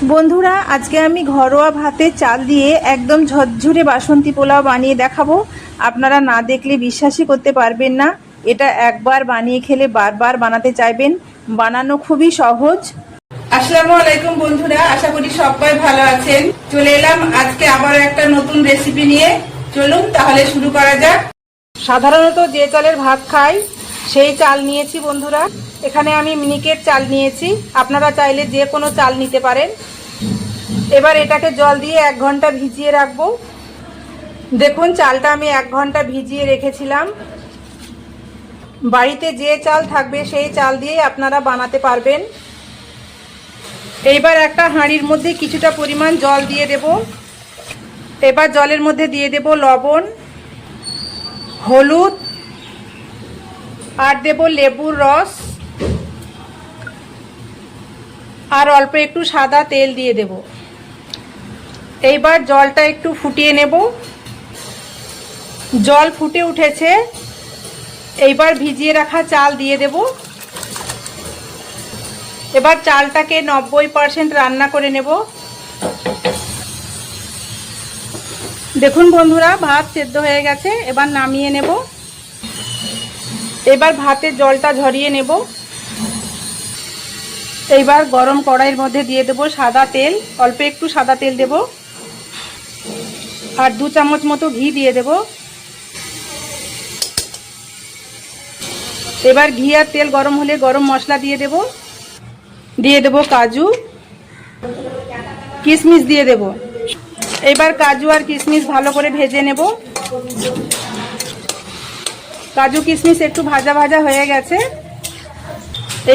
বন্ধুরা, আজকে আমি ঘরোয়া ভাতে চাল দিয়ে একদম ঝরঝরে বাসন্তী পোলাও বানিয়ে দেখাবো। আপনারা না দেখলে বিশ্বাসই করতে পারবেন না। এটা একবার বানিয়ে খেলে বারবার বানাতে চাইবেন। বানানো খুবই সহজ। আসসালামু আলাইকুম বন্ধুরা, আশা করি সবাই ভালো আছেন। চলে এলাম আজকে আবার একটা নতুন রেসিপি নিয়ে। চলুন তাহলে শুরু করা যাক। সাধারণত যে চালের ভাত খাই সেই চাল নিয়েছি বন্ধুরা। এখানে আমি মিনিকেট চাল নিয়েছি, আপনারা চাইলে যে কোনো চাল নিতে পারেন। এবার এটাকে জল দিয়ে 1 ঘন্টা ভিজিয়ে রাখবো। দেখুন, চালটা আমি 1 ঘন্টা ভিজিয়ে রেখেছিলাম। বাড়িতে যে চাল থাকবে সেই চাল দিয়ে আপনারা বানাতে পারবেন। এইবার একটা হাঁড়ির মধ্যে কিছুটা পরিমাণ জল দিয়ে দেব। এবার জলের মধ্যে দিয়ে দেব লবণ, হলুদ আর দেব লেবুর রস আর অল্প একটু সাদা তেল দিয়ে দেব। এইবার জলটা একটু ফুটিয়ে নেব। জল ফুটে উঠেছে, এইবার ভিজিয়ে রাখা চাল দিয়ে দেব। এবার চালটাকে 90% রান্না করে নেব। দেখুন বন্ধুরা, ভাত সেদ্ধ হয়ে গেছে, এবার নামিয়ে নেব। এবার ভাতের জলটা ঝরিয়ে নেব। এইবার গরম কড়াইয়ের মধ্যে দিয়ে দেব সাদা তেল, অল্প একটু সাদা তেল দেব আর 2 চামচ মতো ঘি দিয়ে দেব। এবার ঘি আর তেল গরম হলে গরম মশলা দিয়ে দেব। দিয়ে দেব কাজু, কিশমিশ দিয়ে দেব। এবার কাজু আর কিশমিশ ভালো করে ভেজে নেব। কাজু কিশমিশ একটু ভাজা ভাজা হয়ে গেছে।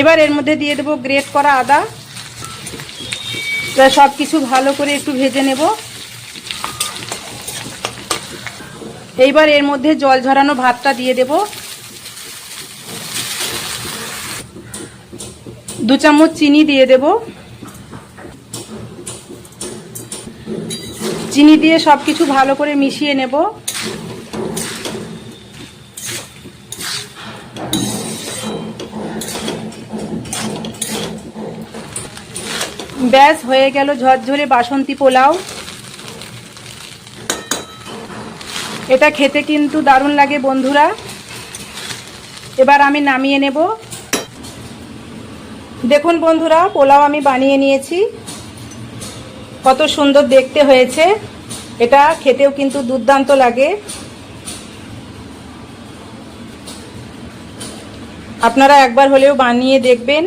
এবার এর মধ্যে দিয়ে দেব গ্রেট করা আদা। সব কিছু ভালো করে একটু ভেজে নেব। এইবার এর মধ্যে জল ঝরানো ভাতটা দিয়ে দেব। 2 চামচ চিনি দিয়ে দেব। চিনি দিয়ে সব কিছু ভালো করে মিশিয়ে নেব। ব্যাস, হয়ে গেল ঝরঝরে বাসন্তী পোলাও। এটা খেতে কিন্তু দারুণ লাগে বন্ধুরা। এবার আমি নামিয়ে নেব। দেখুন বন্ধুরা, পোলাও আমি বানিয়ে নিয়েছি। কত সুন্দর দেখতে হয়েছে। এটা খেতেও কিন্তু দুর্দান্ত লাগে। আপনারা একবার হলেও বানিয়ে দেখবেন।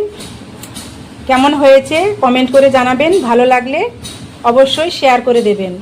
কেমন হয়েছে কমেন্ট করে জানাবেন। ভালো লাগলে অবশ্যই শেয়ার করে দেবেন।